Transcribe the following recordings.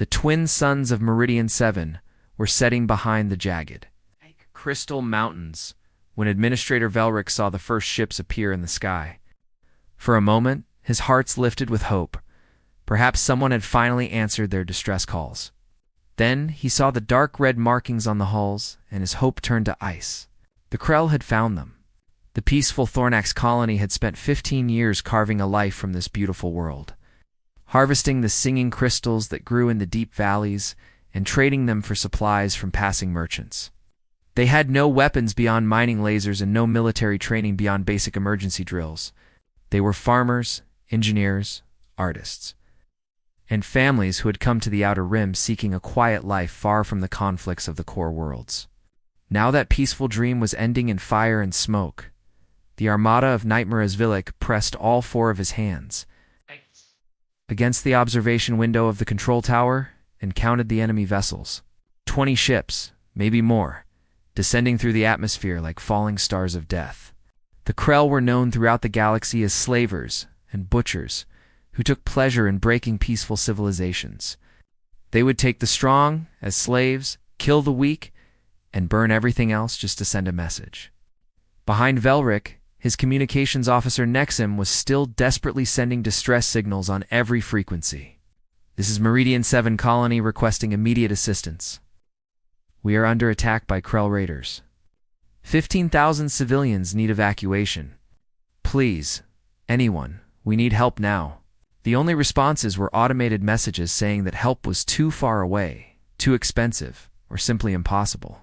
The twin suns of Meridian 7 were setting behind the jagged crystal mountains when Administrator Velric saw the first ships appear in the sky. For a moment, his hearts lifted with hope. Perhaps someone had finally answered their distress calls. Then he saw the dark red markings on the hulls, and his hope turned to ice. The Krell had found them. The peaceful Thornax colony had spent 15 years carving a life from this beautiful world, harvesting the singing crystals that grew in the deep valleys and trading them for supplies from passing merchants. They had no weapons beyond mining lasers and no military training beyond basic emergency drills. They were farmers, engineers, artists, and families who had come to the Outer Rim seeking a quiet life far from the conflicts of the core worlds. Now that peaceful dream was ending in fire and smoke. The armada of Nightmare Azvilic pressed all four of his hands against the observation window of the control tower and counted the enemy vessels. 20 ships, maybe more, descending through the atmosphere like falling stars of death. The Krell were known throughout the galaxy as slavers and butchers who took pleasure in breaking peaceful civilizations. They would take the strong as slaves, kill the weak, and burn everything else just to send a message. Behind Velric, his communications officer Nexim was still desperately sending distress signals on every frequency. This is Meridian 7 colony requesting immediate assistance. We are under attack by Krell raiders. 15,000 civilians need evacuation. Please, anyone, we need help now. The only responses were automated messages saying that help was too far away, too expensive, or simply impossible.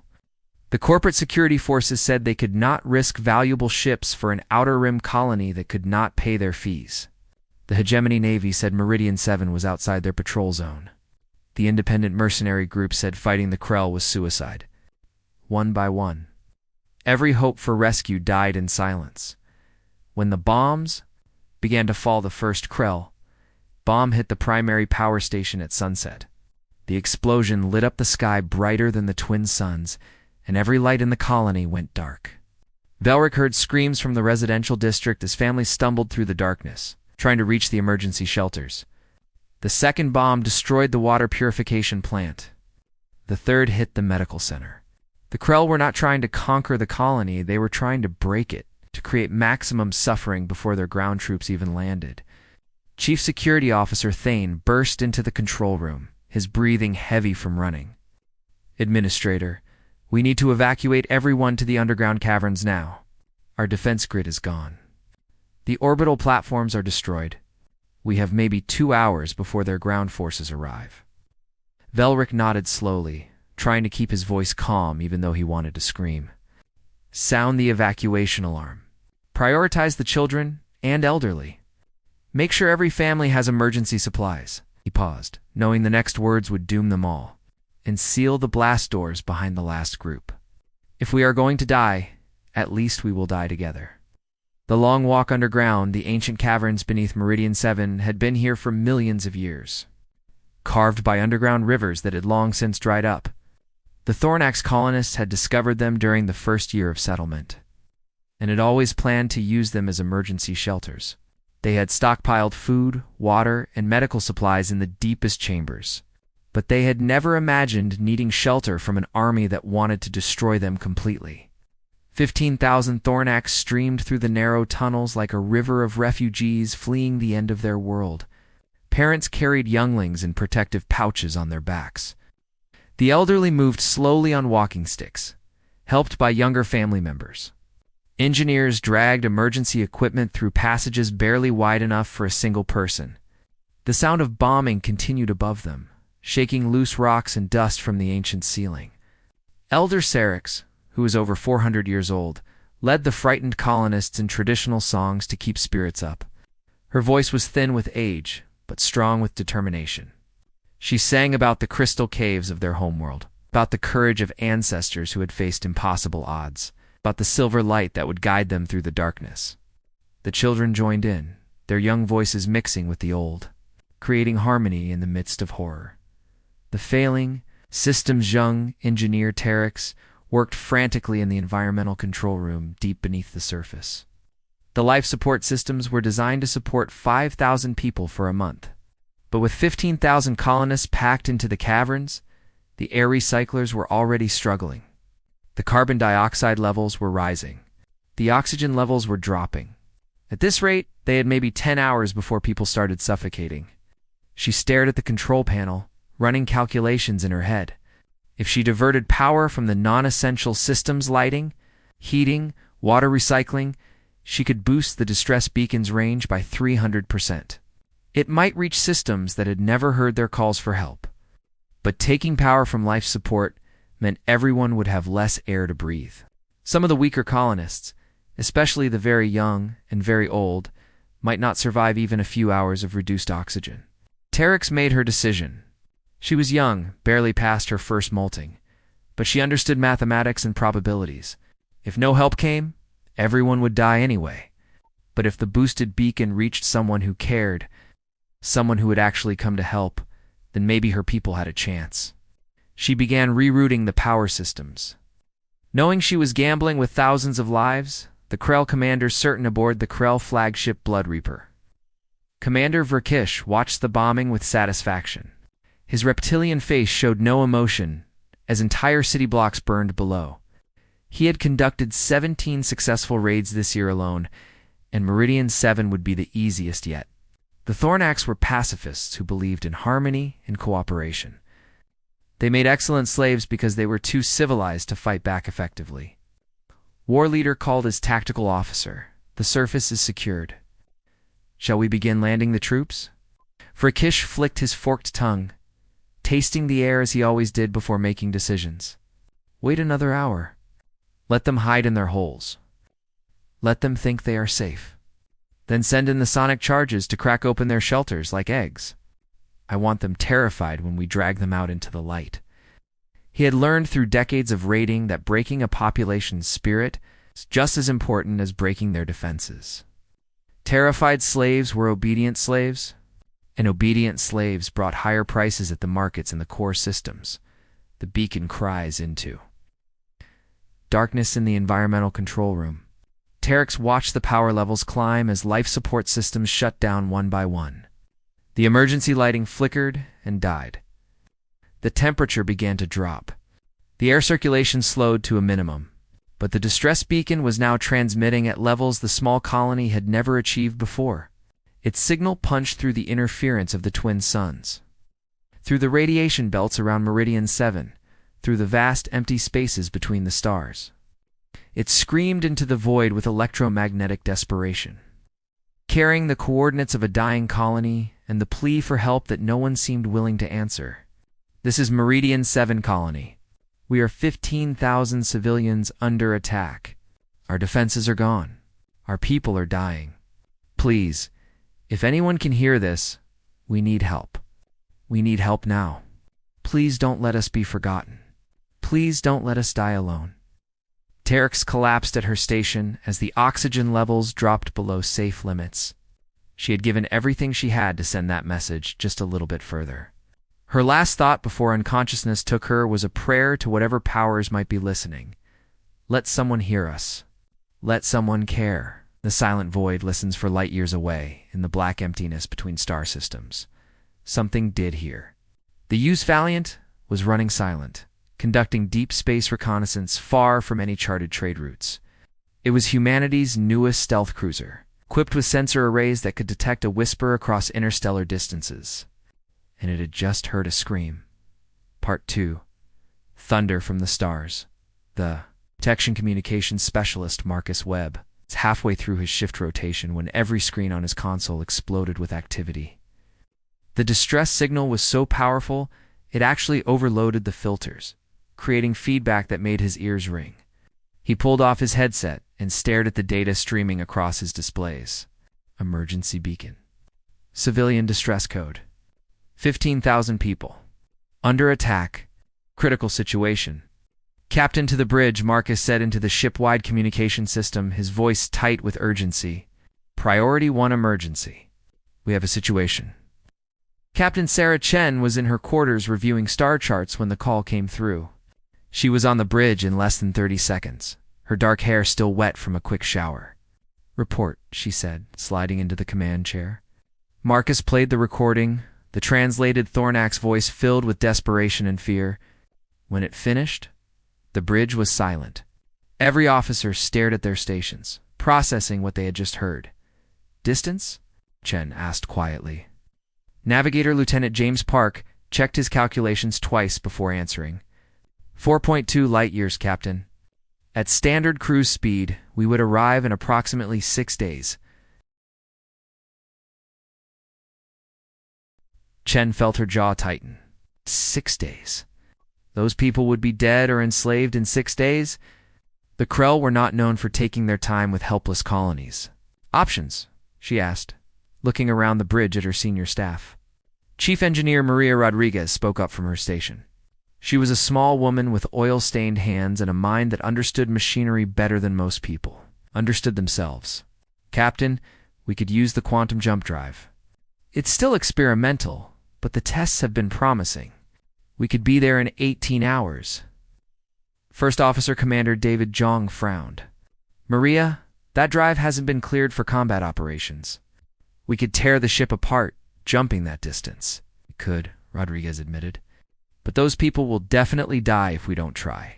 The corporate security forces said they could not risk valuable ships for an Outer Rim colony that could not pay their fees. The Hegemony Navy said Meridian 7 was outside their patrol zone. The independent mercenary group said fighting the Krell was suicide. One by one, every hope for rescue died in silence. When the bombs began to fall, the first Krell bomb hit the primary power station at sunset. The explosion lit up the sky brighter than the twin suns, and every light in the colony went dark. Velric heard screams from the residential district as families stumbled through the darkness, trying to reach the emergency shelters. The second bomb destroyed the water purification plant. The third hit the medical center. The Krell were not trying to conquer the colony, they were trying to break it, to create maximum suffering before their ground troops even landed. Chief Security Officer Thane burst into the control room, his breathing heavy from running. Administrator, we need to evacuate everyone to the underground caverns now. Our defense grid is gone. The orbital platforms are destroyed. We have maybe 2 hours before their ground forces arrive. Velric nodded slowly, trying to keep his voice calm even though he wanted to scream. Sound the evacuation alarm. Prioritize the children and elderly. Make sure every family has emergency supplies. He paused, knowing the next words would doom them all. And seal the blast doors behind the last group. If we are going to die, at least we will die together. The long walk underground, the ancient caverns beneath Meridian 7, had been here for millions of years, carved by underground rivers that had long since dried up. The Thornax colonists had discovered them during the first year of settlement, and had always planned to use them as emergency shelters. They had stockpiled food, water, and medical supplies in the deepest chambers, but they had never imagined needing shelter from an army that wanted to destroy them completely. 15,000 Thornax streamed through the narrow tunnels like a river of refugees fleeing the end of their world. Parents carried younglings in protective pouches on their backs. The elderly moved slowly on walking sticks, helped by younger family members. Engineers dragged emergency equipment through passages barely wide enough for a single person. The sound of bombing continued above them, shaking loose rocks and dust from the ancient ceiling. Elder Syrinx, who was over 400 years old, led the frightened colonists in traditional songs to keep spirits up. Her voice was thin with age, but strong with determination. She sang about the crystal caves of their homeworld, about the courage of ancestors who had faced impossible odds, about the silver light that would guide them through the darkness. The children joined in, their young voices mixing with the old, creating harmony in the midst of horror. The failing, systems young engineer Terex worked frantically in the environmental control room deep beneath the surface. The life support systems were designed to support 5,000 people for a month. But with 15,000 colonists packed into the caverns, the air recyclers were already struggling. The carbon dioxide levels were rising. The oxygen levels were dropping. At this rate, they had maybe 10 hours before people started suffocating. She stared at the control panel, running calculations in her head. If she diverted power from the non-essential systems lighting, heating, water recycling, she could boost the distress beacon's range by 300%. It might reach systems that had never heard their calls for help. But taking power from life support meant everyone would have less air to breathe. Some of the weaker colonists, especially the very young and very old, might not survive even a few hours of reduced oxygen. Terex made her decision. She was young, barely past her first molting, but she understood mathematics and probabilities. If no help came, everyone would die anyway. But if the boosted beacon reached someone who cared, someone who would actually come to help, then maybe her people had a chance. She began rerouting the power systems. Knowing she was gambling with thousands of lives, the Krell commander certain aboard the Krell flagship Blood Reaper. Commander Verkish watched the bombing with satisfaction. His reptilian face showed no emotion as entire city blocks burned below. He had conducted 17 successful raids this year alone, and Meridian 7 would be the easiest yet. The Thornax were pacifists who believed in harmony and cooperation. They made excellent slaves because they were too civilized to fight back effectively. War leader called his tactical officer. The surface is secured. Shall we begin landing the troops? Verkish flicked his forked tongue, tasting the air as he always did before making decisions. Wait another hour. Let them hide in their holes. Let them think they are safe. Then send in the sonic charges to crack open their shelters like eggs. I want them terrified when we drag them out into the light. He had learned through decades of raiding that breaking a population's spirit is just as important as breaking their defenses. Terrified slaves were obedient slaves, and obedient slaves brought higher prices at the markets and the core systems. The beacon cries into darkness in the environmental control room. Terex watched the power levels climb as life support systems shut down one by one. The emergency lighting flickered and died. The temperature began to drop. The air circulation slowed to a minimum, but the distress beacon was now transmitting at levels the small colony had never achieved before. Its signal punched through the interference of the twin suns, through the radiation belts around Meridian 7, through the vast empty spaces between the stars. It screamed into the void with electromagnetic desperation, carrying the coordinates of a dying colony and the plea for help that no one seemed willing to answer. This is Meridian 7 colony. We are 15,000 civilians under attack. Our defenses are gone. Our people are dying. Please, if anyone can hear this, we need help. We need help now. Please don't let us be forgotten. Please don't let us die alone. Terex collapsed at her station as the oxygen levels dropped below safe limits. She had given everything she had to send that message just a little bit further. Her last thought before unconsciousness took her was a prayer to whatever powers might be listening. Let someone hear us. Let someone care. The silent void listens for light years away in the black emptiness between star systems. Something did hear. The Use Valiant was running silent, conducting deep space reconnaissance far from any charted trade routes. It was humanity's newest stealth cruiser, equipped with sensor arrays that could detect a whisper across interstellar distances. And it had just heard a scream. Part 2. Thunder from the stars. The detection communications specialist Marcus Webb was halfway through his shift rotation when every screen on his console exploded with activity. The distress signal was so powerful, it actually overloaded the filters, creating feedback that made his ears ring. He pulled off his headset and stared at the data streaming across his displays. Emergency beacon. Civilian distress code. 15,000 people. Under attack. Critical situation. Captain to the bridge, Marcus said into the ship-wide communication system, his voice tight with urgency. Priority 1 emergency. We have a situation. Captain Sarah Chen was in her quarters reviewing star charts when the call came through. She was on the bridge in less than 30 seconds, her dark hair still wet from a quick shower. Report, she said, sliding into the command chair. Marcus played the recording, The translated Thornax's voice filled with desperation and fear. When it finished, the bridge was silent. Every officer stared at their stations, processing what they had just heard. Distance? Chen asked quietly. Navigator Lieutenant James Park checked his calculations twice before answering. 4.2 light years, Captain. At standard cruise speed, we would arrive in approximately 6 days. Chen felt her jaw tighten. 6 days. Those people would be dead or enslaved in 6 days? The Krell were not known for taking their time with helpless colonies. Options? She asked, looking around the bridge at her senior staff. Chief Engineer Maria Rodriguez spoke up from her station. She was a small woman with oil-stained hands and a mind that understood machinery better than most people. Understood themselves. Captain, we could use the quantum jump drive. It's still experimental, but the tests have been promising. We could be there in 18 hours. First Officer Commander David Zhang frowned. Maria, that drive hasn't been cleared for combat operations. We could tear the ship apart, jumping that distance. We could, Rodriguez admitted. But those people will definitely die if we don't try.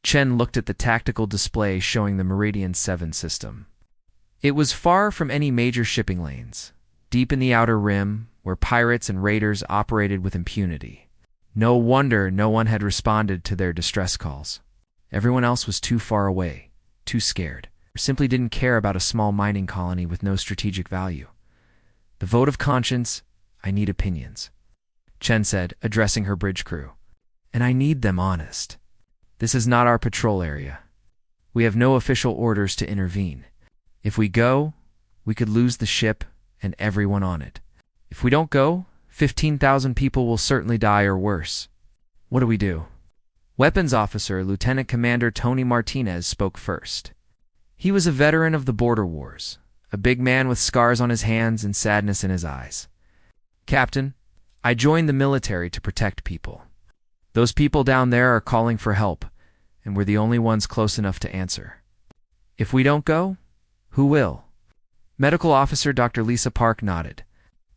Chen looked at the tactical display showing the Meridian 7 system. It was far from any major shipping lanes, deep in the outer rim, where pirates and raiders operated with impunity. No wonder no one had responded to their distress calls. Everyone else was too far away, too scared, or simply didn't care about a small mining colony with no strategic value. The vote of conscience, I need opinions, Chen said, addressing her bridge crew. And I need them honest. This is not our patrol area. We have no official orders to intervene. If we go, we could lose the ship and everyone on it. If we don't go, 15,000 people will certainly die or worse. What do we do? Weapons Officer Lieutenant Commander Tony Martinez spoke first. He was a veteran of the border wars, a big man with scars on his hands and sadness in his eyes. Captain, I joined the military to protect people. Those people down there are calling for help, and we're the only ones close enough to answer. If we don't go, who will? Medical Officer Dr. Lisa Park nodded.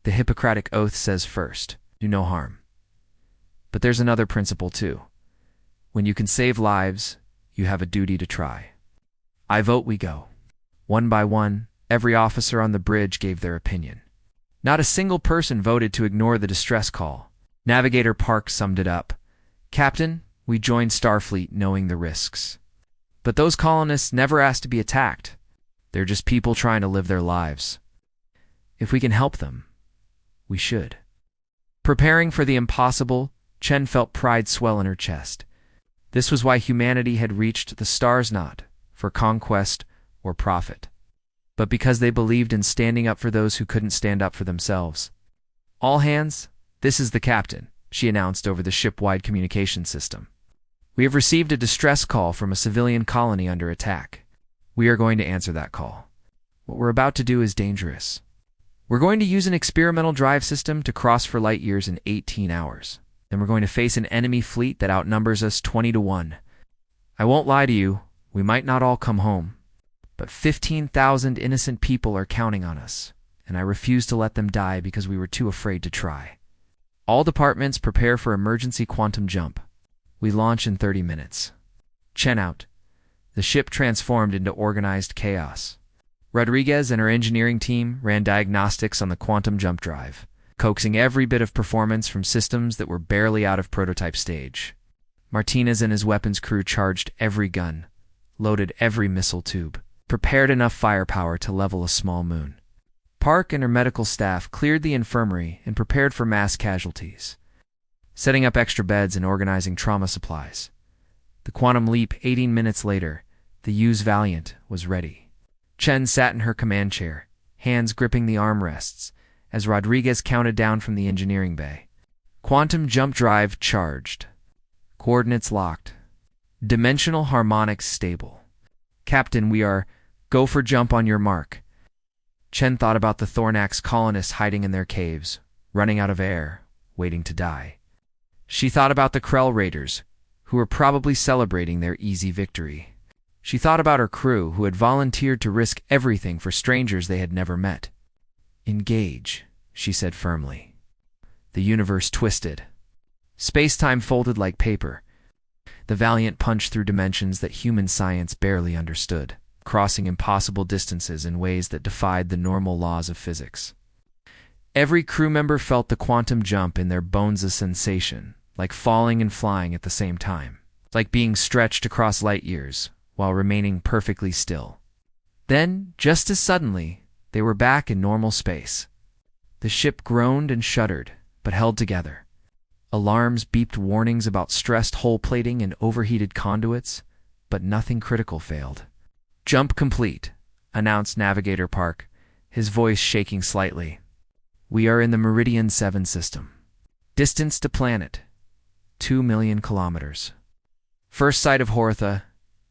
The Hippocratic Oath says first, do no harm. But there's another principle too. When you can save lives, you have a duty to try. I vote we go. One by one, every officer on the bridge gave their opinion. Not a single person voted to ignore the distress call. Navigator Park summed it up. Captain, we joined Starfleet knowing the risks. But those colonists never asked to be attacked. They're just people trying to live their lives. If we can help them, we should. Preparing for the impossible, Chen felt pride swell in her chest. This was why humanity had reached the stars, not for conquest or profit, but because they believed in standing up for those who couldn't stand up for themselves. All hands, this is the captain, she announced over the ship-wide communication system. We have received a distress call from a civilian colony under attack. We are going to answer that call. What we're about to do is dangerous. We're going to use an experimental drive system to cross for light years in 18 hours. Then we're going to face an enemy fleet that outnumbers us 20-1. I won't lie to you, we might not all come home. But 15,000 innocent people are counting on us, and I refuse to let them die because we were too afraid to try. All departments prepare for emergency quantum jump. We launch in 30 minutes. Chen out. The ship transformed into organized chaos. Rodriguez and her engineering team ran diagnostics on the quantum jump drive, coaxing every bit of performance from systems that were barely out of prototype stage. Martinez and his weapons crew charged every gun, loaded every missile tube, prepared enough firepower to level a small moon. Park and her medical staff cleared the infirmary and prepared for mass casualties, setting up extra beds and organizing trauma supplies. The quantum leap 18 minutes later, the U's Valiant was ready. Chen sat in her command chair, hands gripping the armrests, as Rodriguez counted down from the engineering bay. Quantum jump drive charged. Coordinates locked. Dimensional harmonics stable. Captain, we are go for jump on your mark. Chen thought about the Thornax colonists hiding in their caves, running out of air, waiting to die. She thought about the Krell raiders, who were probably celebrating their easy victory. She thought about her crew, who had volunteered to risk everything for strangers they had never met. Engage, she said firmly. The universe twisted. Space-time folded like paper. The Valiant punched through dimensions that human science barely understood, crossing impossible distances in ways that defied the normal laws of physics. Every crew member felt the quantum jump in their bones, a sensation, like falling and flying at the same time, like being stretched across light years while remaining perfectly still. Then, just as suddenly, they were back in normal space. The ship groaned and shuddered, but held together. Alarms beeped warnings about stressed hull plating and overheated conduits, but nothing critical failed. "Jump complete," announced Navigator Park, his voice shaking slightly. "We are in the Meridian 7 system. Distance to planet, 2 million kilometers. First sight of Hortha,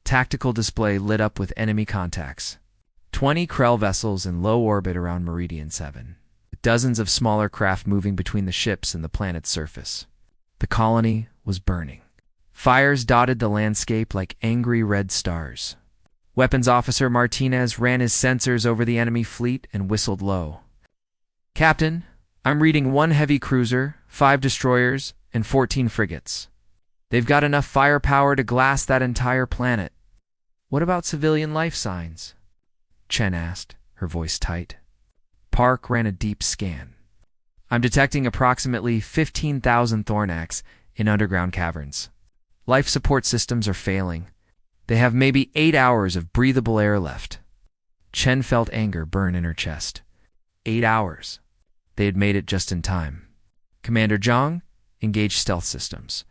tactical display lit up with enemy contacts. 20 Krell vessels in low orbit around Meridian 7. Dozens of smaller craft moving between the ships and the planet's surface. The colony was burning. Fires dotted the landscape like angry red stars. Weapons Officer Martinez ran his sensors over the enemy fleet and whistled low. "Captain, I'm reading 1 heavy cruiser, 5 destroyers, and 14 frigates. They've got enough firepower to glass that entire planet." "What about civilian life signs?" Chen asked, her voice tight. Park ran a deep scan. "I'm detecting approximately 15,000 Thornax in underground caverns. Life support systems are failing. They have maybe 8 hours of breathable air left." Chen felt anger burn in her chest. 8 hours. They had made it just in time. "Commander Zhang, engage stealth systems.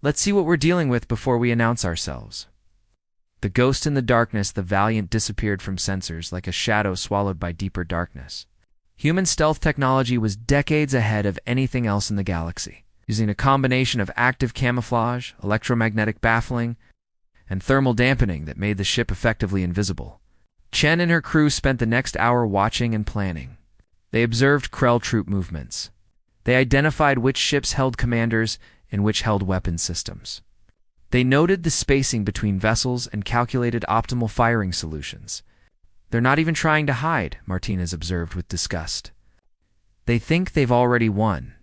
Let's see what we're dealing with before we announce ourselves." The ghost in the darkness, the Valiant disappeared from sensors like a shadow swallowed by deeper darkness. Human stealth technology was decades ahead of anything else in the galaxy, using a combination of active camouflage, electromagnetic baffling, and thermal dampening that made the ship effectively invisible. Chen and her crew spent the next hour watching and planning. They observed Krell troop movements. They identified which ships held commanders and which held weapon systems. They noted the spacing between vessels and calculated optimal firing solutions. "They're not even trying to hide," Martinez observed with disgust. "They think they've already won."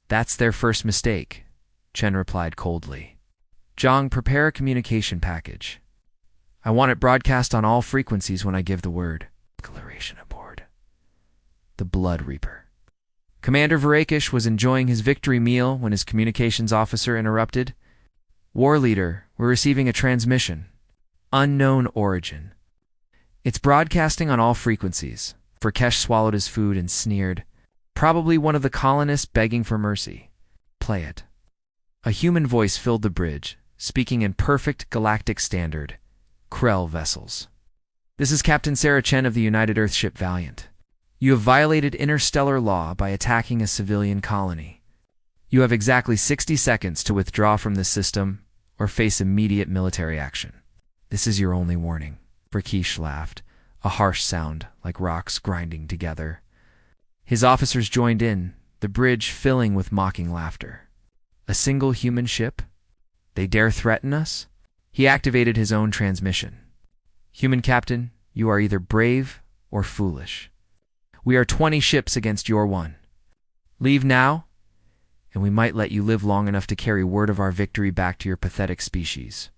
"That's their first mistake," Chen replied coldly. "Zhang, prepare a communication package. I want it broadcast on all frequencies when I give the word." Declaration aboard the Blood Reaper. Commander Varakish was enjoying his victory meal when his communications officer interrupted. "War Leader, we're receiving a transmission. Unknown origin. It's broadcasting on all frequencies." Varakish swallowed his food and sneered. "Probably one of the colonists begging for mercy. Play it." A human voice filled the bridge, speaking in perfect galactic standard. "Krell vessels. This is Captain Sarah Chen of the United Earthship Valiant. You have violated interstellar law by attacking a civilian colony. You have exactly 60 seconds to withdraw from this system or face immediate military action. This is your only warning." Varakish laughed, a harsh sound like rocks grinding together. His officers joined in, the bridge filling with mocking laughter. "A single human ship? They dare threaten us?" He activated his own transmission. "Human Captain, you are either brave or foolish. We are 20 ships against your 1. Leave now, and we might let you live long enough to carry word of our victory back to your pathetic species."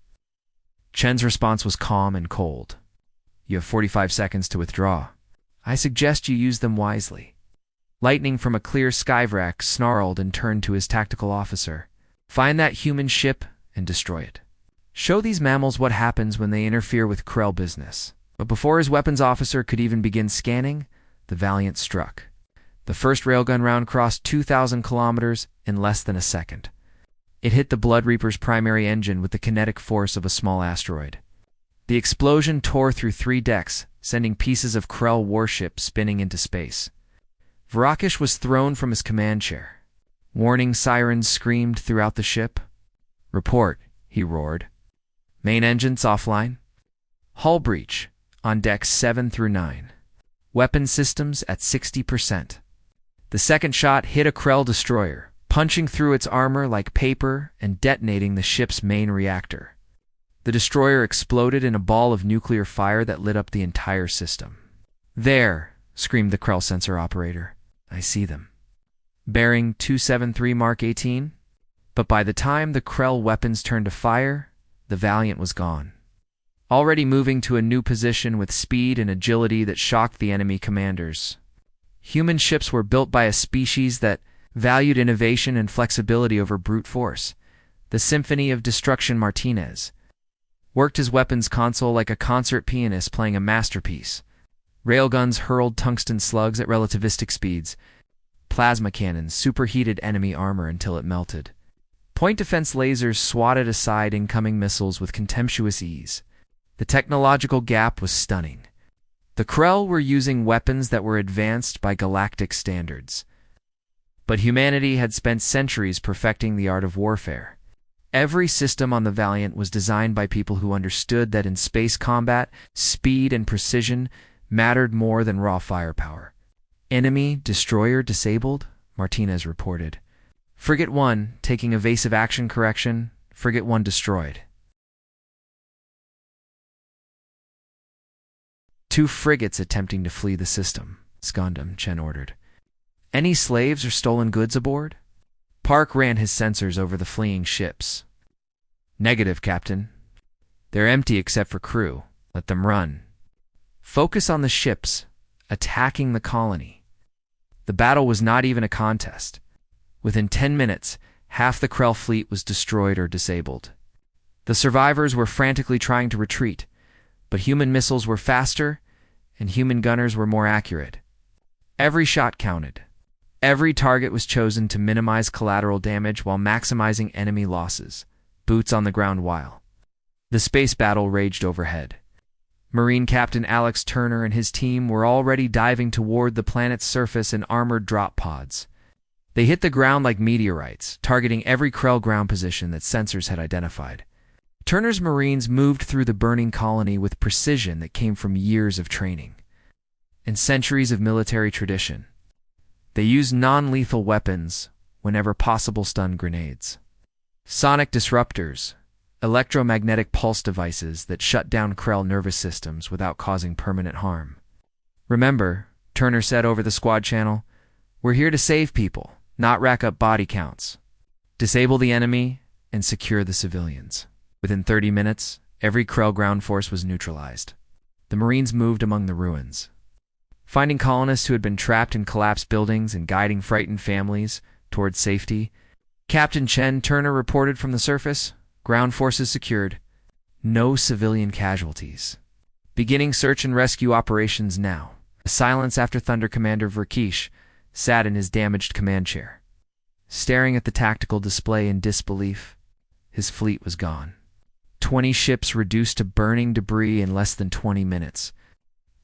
Chen's response was calm and cold. "You have 45 seconds to withdraw. I suggest you use them wisely." Lightning from a clear skyvrac snarled and turned to his tactical officer. "Find that human ship and destroy it. Show these mammals what happens when they interfere with Krell business." But before his weapons officer could even begin scanning, the Valiant struck. The first railgun round crossed 2,000 kilometers in less than a second. It hit the Blood Reaper's primary engine with the kinetic force of a small asteroid. The explosion tore through 3 decks, sending pieces of Krell warship spinning into space. Varakish was thrown from his command chair. Warning sirens screamed throughout the ship. "Report," he roared. "Main engines offline. Hull breach on decks 7 through 9. Weapon systems at 60%. The second shot hit a Krell destroyer, punching through its armor like paper and detonating the ship's main reactor. The destroyer exploded in a ball of nuclear fire that lit up the entire system. "There!" screamed the Krell sensor operator. "I see them." bearing 273 Mark 18. But by the time the Krell weapons turned to fire, the Valiant was gone, already moving to a new position with speed and agility that shocked the enemy commanders. Human ships were built by a species that valued innovation and flexibility over brute force. The Symphony of Destruction Martinez worked his weapons console like a concert pianist playing a masterpiece. Railguns hurled tungsten slugs at relativistic speeds. Plasma cannons superheated enemy armor until it melted. Point defense lasers swatted aside incoming missiles with contemptuous ease. The technological gap was stunning. The Krell were using weapons that were advanced by galactic standards. But humanity had spent centuries perfecting the art of warfare. Every system on the Valiant was designed by people who understood that in space combat, speed and precision mattered more than raw firepower. Enemy destroyer disabled, Martinez reported. Frigate 1 taking evasive action correction, Frigate 1 destroyed. 2 frigates attempting to flee the system, Skandam, Chen ordered. Any slaves or stolen goods aboard? Park ran his sensors over the fleeing ships. Negative, Captain. They're empty except for crew. Let them run. Focus on the ships, attacking the colony. The battle was not even a contest. Within 10 minutes, half the Krell fleet was destroyed or disabled. The survivors were frantically trying to retreat, but human missiles were faster and human gunners were more accurate. Every shot counted. Every target was chosen to minimize collateral damage while maximizing enemy losses. Boots on the ground while the space battle raged overhead. Marine Captain Alex Turner and his team were already diving toward the planet's surface in armored drop pods. They hit the ground like meteorites, targeting every Krell ground position that sensors had identified. Turner's Marines moved through the burning colony with precision that came from years of training and centuries of military tradition. They used non-lethal weapons, whenever possible stun grenades, sonic disruptors, electromagnetic pulse devices that shut down Krell nervous systems without causing permanent harm. Remember, Turner said over the squad channel, we're here to save people, not rack up body counts. Disable the enemy and secure the civilians. Within 30 minutes, every Krell ground force was neutralized. The Marines moved among the ruins, finding colonists who had been trapped in collapsed buildings and guiding frightened families towards safety. Captain Chen Turner reported from the surface, ground forces secured, no civilian casualties. Beginning search and rescue operations now. Silence after Thunder Commander Verkish sat in his damaged command chair, staring at the tactical display in disbelief. His fleet was gone. 20 ships reduced to burning debris in less than 20 minutes.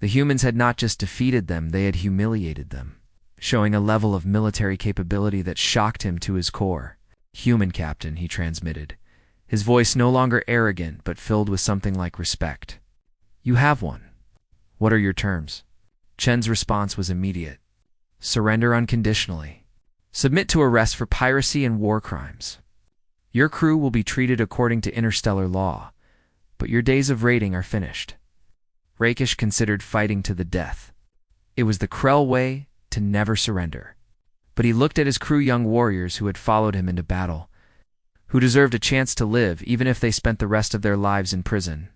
The humans had not just defeated them, they had humiliated them, showing a level of military capability that shocked him to his core. Human Captain, he transmitted, his voice no longer arrogant but filled with something like respect. You have one. What are your terms? Chen's response was immediate. Surrender unconditionally. Submit to arrest for piracy and war crimes. Your crew will be treated according to interstellar law, but your days of raiding are finished. Rakish considered fighting to the death. It was the Krell way to never surrender. But he looked at his crew, young warriors who had followed him into battle, who deserved a chance to live even if they spent the rest of their lives in prison.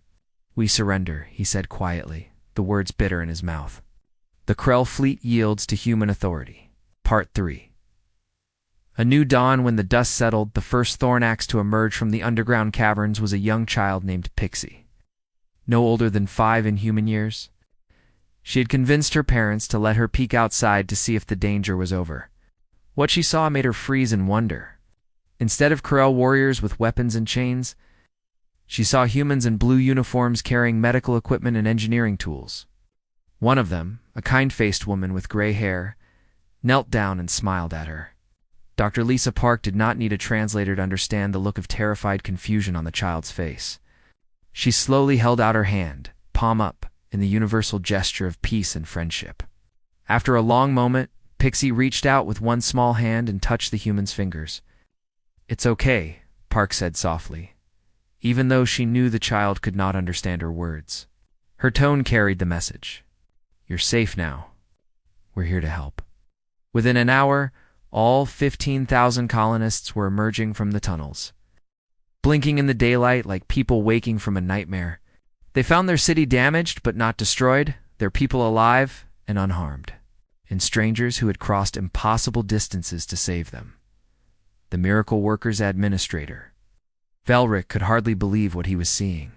We surrender, he said quietly, the words bitter in his mouth. The Krell fleet yields to human authority. Part 3. A new dawn. When the dust settled, the first Thornax to emerge from the underground caverns was a young child named Pixie. No older than 5 in human years. She had convinced her parents to let her peek outside to see if the danger was over. What she saw made her freeze in wonder. Instead of Krell warriors with weapons and chains, she saw humans in blue uniforms carrying medical equipment and engineering tools. One of them, a kind-faced woman with gray hair, knelt down and smiled at her. Dr. Lisa Park did not need a translator to understand the look of terrified confusion on the child's face. She slowly held out her hand, palm up, in the universal gesture of peace and friendship. After a long moment, Pixie reached out with one small hand and touched the human's fingers. It's okay, Park said softly, even though she knew the child could not understand her words. Her tone carried the message. You're safe now. We're here to help. Within an hour, All 15,000 colonists were emerging from the tunnels, blinking in the daylight like people waking from a nightmare. They found their city damaged but not destroyed, their people alive and unharmed, and strangers who had crossed impossible distances to save them. The miracle worker's administrator. Velric could hardly believe what he was seeing.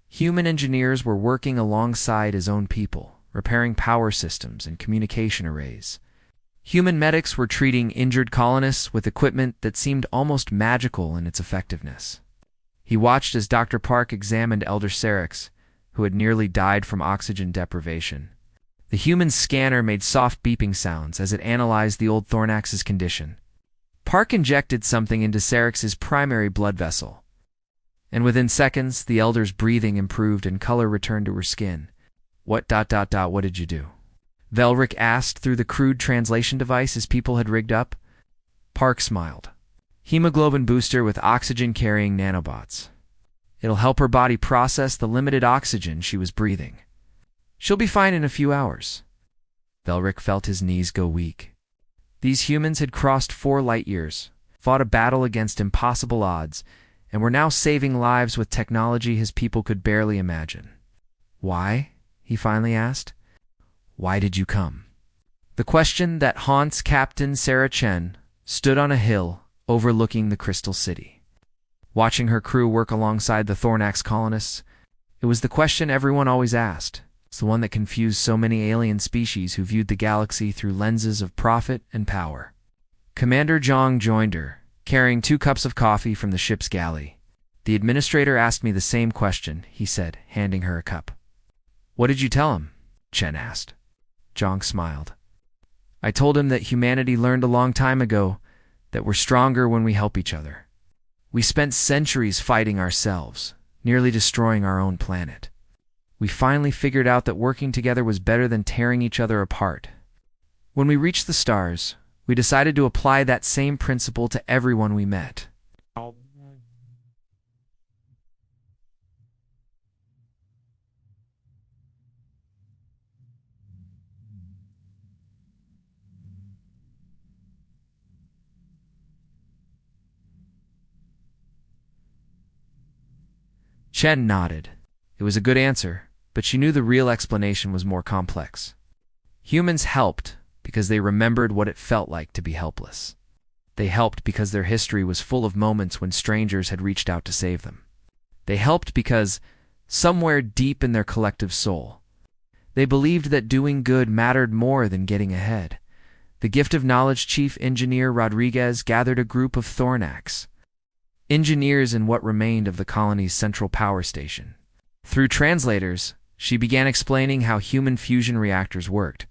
Human engineers were working alongside his own people, repairing power systems and communication arrays. Human medics were treating injured colonists with equipment that seemed almost magical in its effectiveness. He watched as Dr. Park examined Elder Syrinx, who had nearly died from oxygen deprivation. The human scanner made soft beeping sounds as it analyzed the old Thornax's condition. Park injected something into Syrinx's primary blood vessel, and within seconds, the elder's breathing improved and color returned to her skin. What did you do? Velric asked through the crude translation device his people had rigged up. Park smiled. Hemoglobin booster with oxygen-carrying nanobots. It'll help her body process the limited oxygen she was breathing. She'll be fine in a few hours. Velric felt his knees go weak. These humans had crossed 4 light years, fought a battle against impossible odds, and were now saving lives with technology his people could barely imagine. Why? He finally asked. Why did you come? The question that haunts Captain Sarah Chen stood on a hill overlooking the Crystal City. Watching her crew work alongside the Thornax colonists, it was the question everyone always asked. It's the one that confused so many alien species who viewed the galaxy through lenses of profit and power. Commander Zhang joined her, carrying 2 cups of coffee from the ship's galley. The administrator asked me the same question, he said, handing her a cup. What did you tell him? Chen asked. Zhang smiled. I told him that humanity learned a long time ago that we're stronger when we help each other. We spent centuries fighting ourselves, nearly destroying our own planet. We finally figured out that working together was better than tearing each other apart. When we reached the stars, we decided to apply that same principle to everyone we met. Chen nodded. It was a good answer, but she knew the real explanation was more complex. Humans helped because they remembered what it felt like to be helpless. They helped because their history was full of moments when strangers had reached out to save them. They helped because, somewhere deep in their collective soul, they believed that doing good mattered more than getting ahead. The Gift of Knowledge Chief Engineer Rodriguez gathered a group of Thornax, engineers in what remained of the colony's central power station. Through translators, she began explaining how human fusion reactors worked,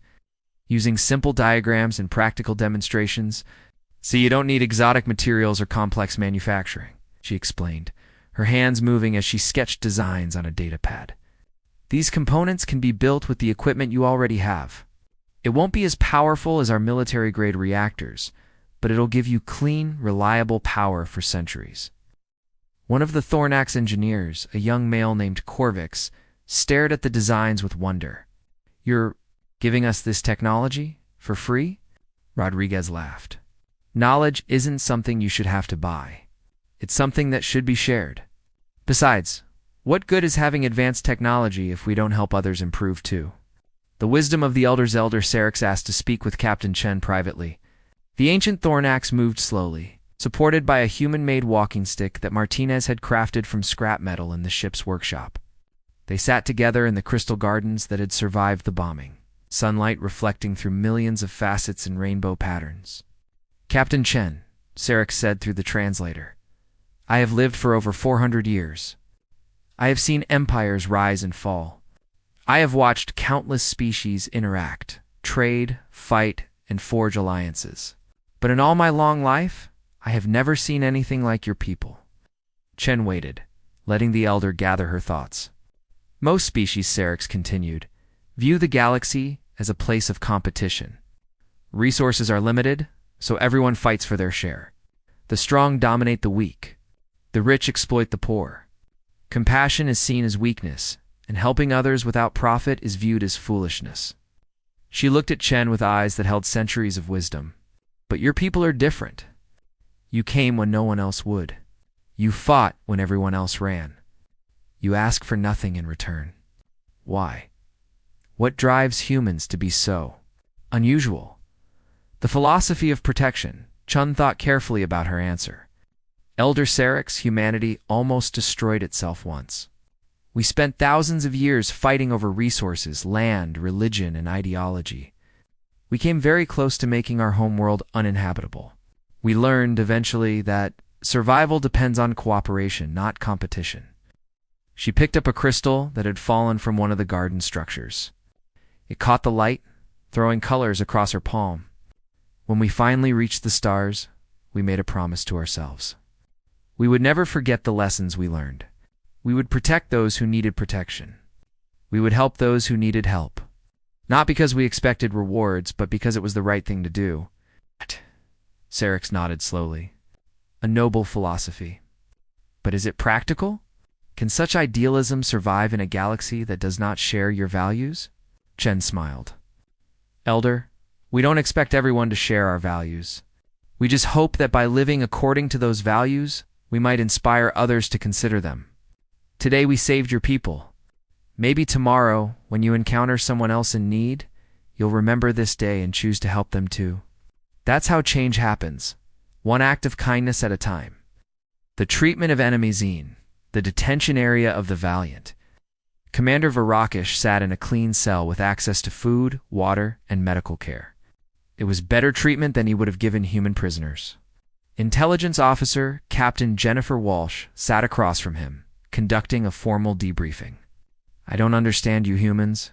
using simple diagrams and practical demonstrations. So you don't need exotic materials or complex manufacturing, she explained, her hands moving as she sketched designs on a datapad. These components can be built with the equipment you already have. It won't be as powerful as our military-grade reactors, but it'll give you clean, reliable power for centuries. One of the Thornax engineers, a young male named Corvix, stared at the designs with wonder. You're giving us this technology for free? Rodriguez laughed. Knowledge isn't something you should have to buy. It's something that should be shared. Besides, what good is having advanced technology if we don't help others improve too? The wisdom of the Elder's Elder Syrinx asked to speak with Captain Chen privately. The ancient Thornax moved slowly, supported by a human-made walking stick that Martinez had crafted from scrap metal in the ship's workshop. They sat together in the crystal gardens that had survived the bombing, sunlight reflecting through millions of facets and rainbow patterns. Captain Chen, Syrinx said through the translator, I have lived for over 400 years. I have seen empires rise and fall. I have watched countless species interact, trade, fight, and forge alliances. But in all my long life, I have never seen anything like your people. Chen waited, letting the elder gather her thoughts. Most species, Syrinx continued, view the galaxy as a place of competition. Resources are limited, so everyone fights for their share. The strong dominate the weak. The rich exploit the poor. Compassion is seen as weakness, and helping others without profit is viewed as foolishness. She looked at Chen with eyes that held centuries of wisdom. But your people are different. You came when no one else would. You fought when everyone else ran. You ask for nothing in return. Why? What drives humans to be so unusual? The philosophy of protection. Chun thought carefully about her answer. Elder Sarek's humanity almost destroyed itself once. We spent thousands of years fighting over resources, land, religion, and ideology. We came very close to making our homeworld uninhabitable. We learned eventually that survival depends on cooperation, not competition. She picked up a crystal that had fallen from one of the garden structures. It caught the light, throwing colors across her palm. When we finally reached the stars, we made a promise to ourselves. We would never forget the lessons we learned. We would protect those who needed protection. We would help those who needed help. Not because we expected rewards, but because it was the right thing to do. Sarek nodded slowly. A noble philosophy. But is it practical? Can such idealism survive in a galaxy that does not share your values? Chen smiled. Elder, we don't expect everyone to share our values. We just hope that by living according to those values, we might inspire others to consider them. Today we saved your people. Maybe tomorrow, when you encounter someone else in need, you'll remember this day and choose to help them too. That's how change happens, one act of kindness at a time. The treatment of enemy Zine, the detention area of the Valiant. Commander Varakish sat in a clean cell with access to food, water, and medical care. It was better treatment than he would have given human prisoners. Intelligence officer Captain Jennifer Walsh sat across from him, conducting a formal debriefing. I don't understand you humans.